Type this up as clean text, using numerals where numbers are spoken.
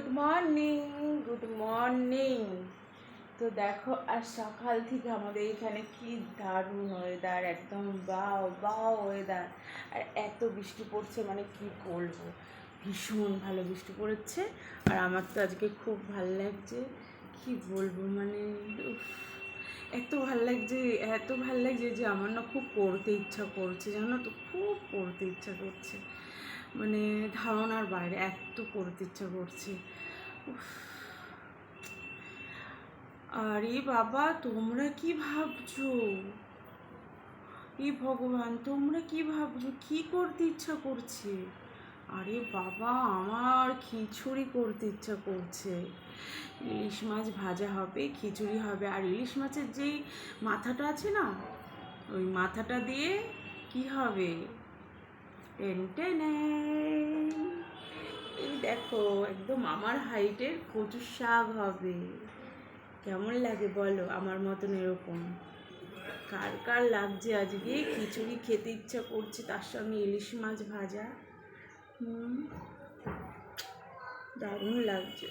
Good morning, good morning. তো দেখো আর সকাল থেকে আমাদের এখানে কি দারুণ ওয়েদার, একদম বাও বাও ওয়েদার। আর এত বৃষ্টি পড়ছে, মানে কি বলবো, ভীষণ ভালো বৃষ্টি পড়েছে। আর আমার তো আজকে খুব ভালো লাগছে, কি বলবো, মানে উফ, এত ভাল লাগছে, এত ভাল লাগছে যে আমার না খুব পড়তে ইচ্ছা করছে, জানো তো, খুব পড়তে ইচ্ছা করছে, মানে ধারণার বাইরে এত পড়তে ইচ্ছা করছে। উফ। আরে বাবা, তোমরা কি ভাবছো? এ ভগবান, তোমরা কি ভাবছো, কি করতে ইচ্ছা করছে? আরে বাবা, আমার খিচুড়ি করতে ইচ্ছা করছে। ইলিশ মাছ ভাজা হবে, খিচুড়ি হবে, আর ইলিশ মাছের যেই মাথাটা আছে না, ওই মাথাটা দিয়ে কি হবে, টেনটেনে, এই দেখো একদম আমার হাইটের কচু শাক হবে। কেমন লাগে বলো আমার মতন এরকম? কার কার লাগছে আজকে খিচুড়ি খেতে ইচ্ছা করছে, তার সঙ্গে ইলিশ মাছ ভাজা। দারুণ লাগছে।